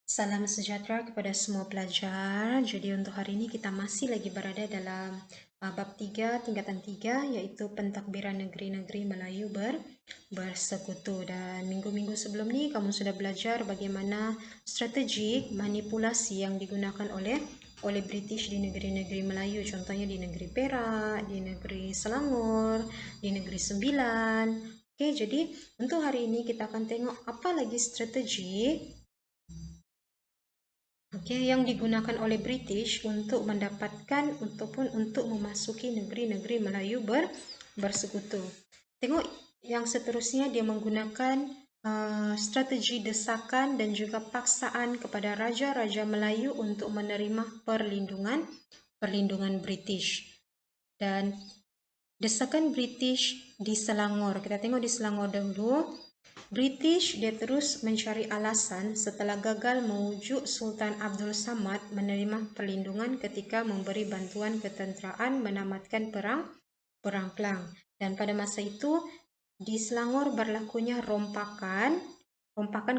Salam sejahtera kepada semua pelajar. Jadi untuk hari ini kita masih lagi berada dalam bab 3 tingkatan 3 iaitu pentadbiran negeri-negeri Melayu bersekutu. Dan minggu-minggu sebelum ni kamu sudah belajar bagaimana strategi manipulasi yang digunakan oleh British di negeri-negeri Melayu. Contohnya di negeri Perak, di negeri Selangor, di negeri Sembilan. Okey, jadi untuk hari ini kita akan tengok apa lagi strategi yang digunakan oleh British untuk mendapatkan ataupun untuk memasuki negeri-negeri Melayu bersekutu. Tengok yang seterusnya, dia menggunakan strategi desakan dan juga paksaan kepada raja-raja Melayu untuk menerima perlindungan British. Dan desakan British di Selangor. Kita tengok di Selangor dahulu. British dia terus mencari alasan setelah gagal mewujuk Sultan Abdul Samad menerima perlindungan ketika memberi bantuan ketenteraan menamatkan perang Klang. Dan pada masa itu di Selangor berlakunya rompakan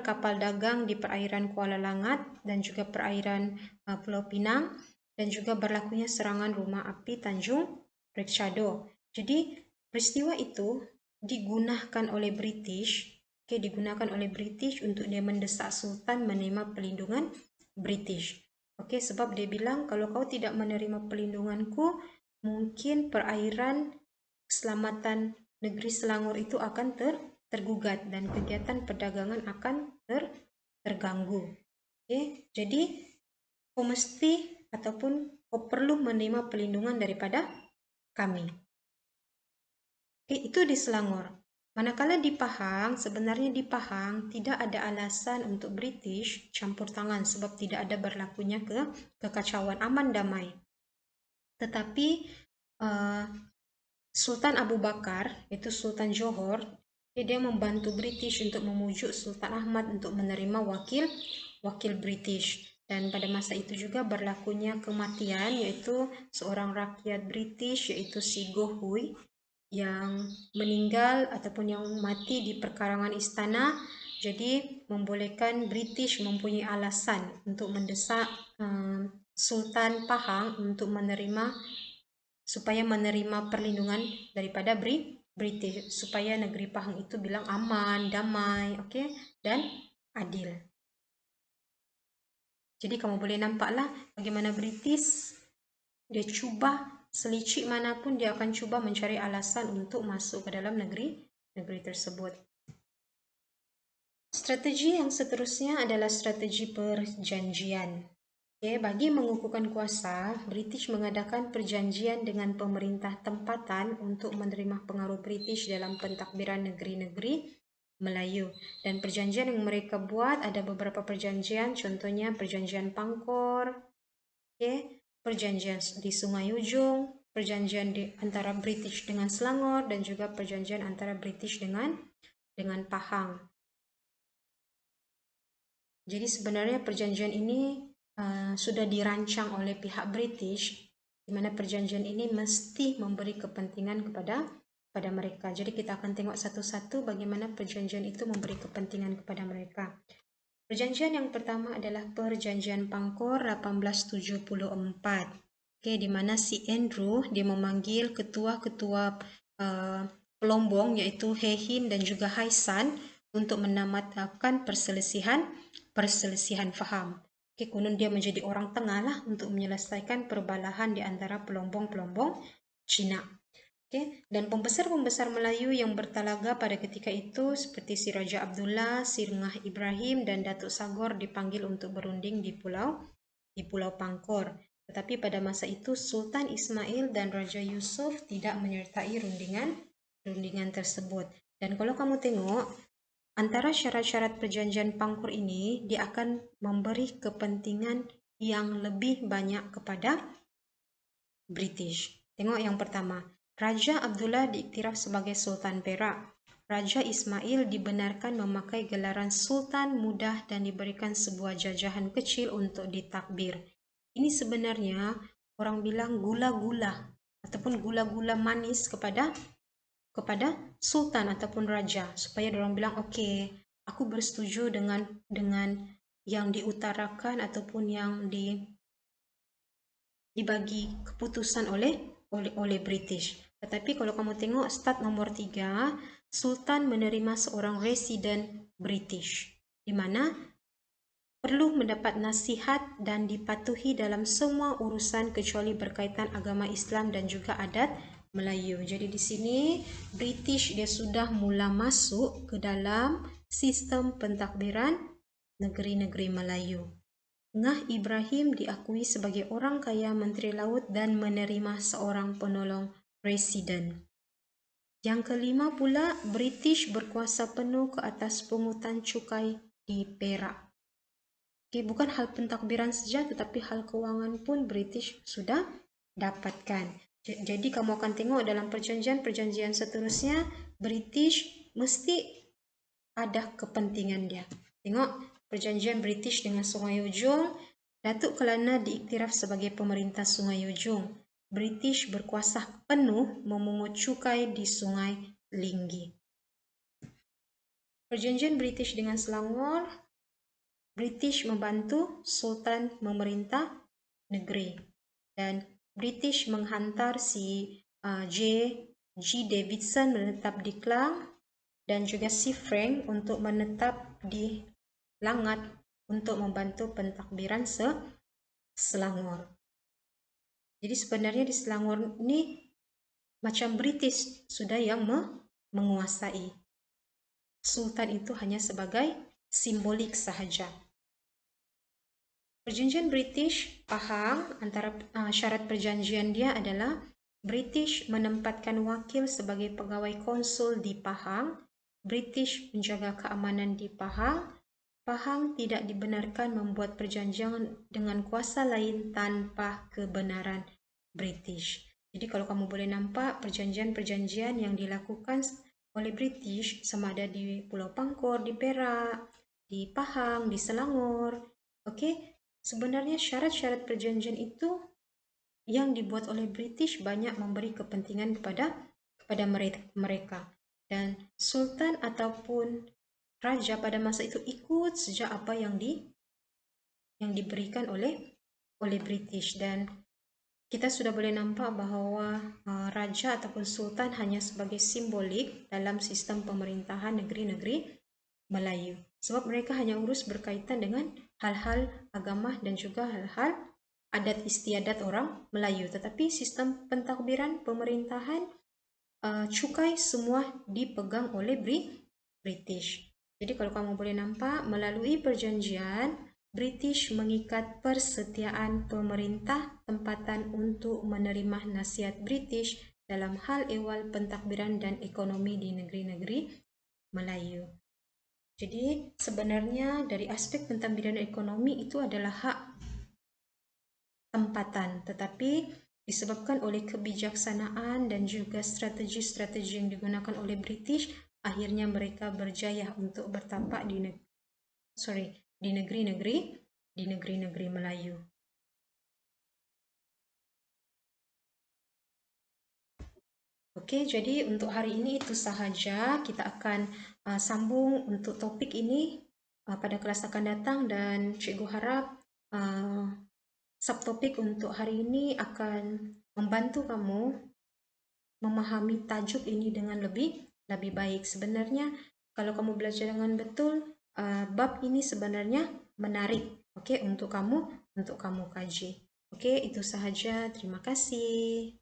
kapal dagang di perairan Kuala Langat dan juga perairan Pulau Pinang, dan juga berlakunya serangan rumah api Tanjung Rekshado. Jadi peristiwa itu digunakan oleh British untuk dia mendesak Sultan menerima perlindungan British. Sebab dia bilang kalau kau tidak menerima perlindunganku, mungkin perairan keselamatan negeri Selangor itu akan tergugat dan kegiatan perdagangan akan terganggu. Jadi kau mesti ataupun kau perlu menerima perlindungan daripada kami. Itu di Selangor. Manakala di Pahang, sebenarnya di Pahang tidak ada alasan untuk British campur tangan sebab tidak ada berlakunya kekacauan, aman damai. Tetapi Sultan Abu Bakar, itu Sultan Johor, dia membantu British untuk memujuk Sultan Ahmad untuk menerima wakil British. Dan pada masa itu juga berlakunya kematian, yaitu seorang rakyat British, yaitu si Goh Hui, yang meninggal ataupun yang mati di perkarangan istana. Jadi membolehkan British mempunyai alasan untuk mendesak Sultan Pahang untuk supaya menerima perlindungan daripada British, supaya negeri Pahang itu bilang aman, damai, dan adil. Jadi kamu boleh nampaklah bagaimana British dia cuba selicik manapun dia akan cuba mencari alasan untuk masuk ke dalam negeri tersebut. Strategi yang seterusnya adalah strategi perjanjian. Bagi mengukuhkan kuasa, British mengadakan perjanjian dengan pemerintah tempatan untuk menerima pengaruh British dalam pentadbiran negeri-negeri Melayu. Dan perjanjian yang mereka buat ada beberapa perjanjian, contohnya perjanjian Pangkor, perjanjian di Sungai Ujung, perjanjian antara British dengan Selangor, dan juga perjanjian antara British dengan Pahang. Jadi sebenarnya perjanjian ini sudah dirancang oleh pihak British, di mana perjanjian ini mesti memberi kepentingan kepada mereka. Jadi kita akan tengok satu-satu bagaimana perjanjian itu memberi kepentingan kepada mereka. Perjanjian yang pertama adalah Perjanjian Pangkor 1874. Di mana si Andrew dia memanggil ketua-ketua Pelombong iaitu He Hin dan juga Hai San untuk menamatkan perselisihan faham. Konon dia menjadi orang tengah lah untuk menyelesaikan perbalahan di antara pelombong-pelombong Cina. Dan pembesar-pembesar Melayu yang bertalaga pada ketika itu seperti si Raja Abdullah, si Ngah Ibrahim dan Datuk Sagor dipanggil untuk berunding di Pulau Pangkor. Tetapi pada masa itu Sultan Ismail dan Raja Yusuf tidak menyertai rundingan tersebut. Dan kalau kamu tengok antara syarat-syarat perjanjian Pangkor ini, dia akan memberi kepentingan yang lebih banyak kepada British. Tengok yang pertama, Raja Abdullah diiktiraf sebagai Sultan Perak. Raja Ismail dibenarkan memakai gelaran Sultan Mudah dan diberikan sebuah jajahan kecil untuk ditakbir. Ini sebenarnya orang bilang gula-gula ataupun gula-gula manis kepada Sultan ataupun Raja, supaya orang bilang okey, aku bersetuju dengan yang diutarakan ataupun yang dibagi keputusan oleh British. Tetapi kalau kamu tengok stat nomor 3, Sultan menerima seorang resident British, di mana perlu mendapat nasihat dan dipatuhi dalam semua urusan kecuali berkaitan agama Islam dan juga adat Melayu. Jadi di sini British dia sudah mula masuk ke dalam sistem pentadbiran negeri-negeri Melayu. Ngah Ibrahim diakui sebagai orang kaya Menteri Laut dan menerima seorang penolong presiden. Yang kelima pula, British berkuasa penuh ke atas pungutan cukai di Perak. Okay, bukan hal pentadbiran saja, tetapi hal kewangan pun British sudah dapatkan. Jadi kamu akan tengok dalam perjanjian-perjanjian seterusnya, British mesti ada kepentingan dia. Tengok perjanjian British dengan Sungai Ujung, Datuk Kelana diiktiraf sebagai pemerintah Sungai Ujung. British berkuasa penuh memungut cukai di Sungai Linggi. Perjanjian British dengan Selangor, British membantu Sultan memerintah negeri. Dan British menghantar si G. Davidson menetap di Klang dan juga si Frank untuk menetap di Langat untuk membantu pentadbiran Selangor. Jadi sebenarnya di Selangor ini macam British sudah yang menguasai. Sultan itu hanya sebagai simbolik sahaja. Perjanjian British Pahang, antara syarat perjanjian dia adalah British menempatkan wakil sebagai pegawai konsul di Pahang, British menjaga keamanan di Pahang, Pahang tidak dibenarkan membuat perjanjian dengan kuasa lain tanpa kebenaran British. Jadi kalau kamu boleh nampak perjanjian-perjanjian yang dilakukan oleh British sama ada di Pulau Pangkor, di Perak, di Pahang, di Selangor. Okey, sebenarnya syarat-syarat perjanjian itu yang dibuat oleh British banyak memberi kepentingan kepada mereka. Dan Sultan ataupun Raja pada masa itu ikut saja apa yang diberikan oleh British. Dan kita sudah boleh nampak bahawa Raja ataupun Sultan hanya sebagai simbolik dalam sistem pemerintahan negeri-negeri Melayu. Sebab mereka hanya urus berkaitan dengan hal-hal agama dan juga hal-hal adat istiadat orang Melayu. Tetapi sistem pentadbiran pemerintahan, cukai semua dipegang oleh British. Jadi kalau kamu boleh nampak, melalui perjanjian, British mengikat persetiaan pemerintah tempatan untuk menerima nasihat British dalam hal ehwal pentadbiran dan ekonomi di negeri-negeri Melayu. Jadi sebenarnya dari aspek pentadbiran ekonomi itu adalah hak tempatan, tetapi disebabkan oleh kebijaksanaan dan juga strategi-strategi yang digunakan oleh British, akhirnya mereka berjaya untuk bertapak di negeri-negeri Melayu. Okey, jadi untuk hari ini itu sahaja. Kita akan sambung untuk topik ini pada kelas akan datang, dan cikgu harap subtopik untuk hari ini akan membantu kamu memahami tajuk ini dengan lebih baik. Sebenarnya kalau kamu belajar dengan betul, bab ini sebenarnya menarik, okey, untuk kamu kaji. Okey, itu sahaja. Terima kasih.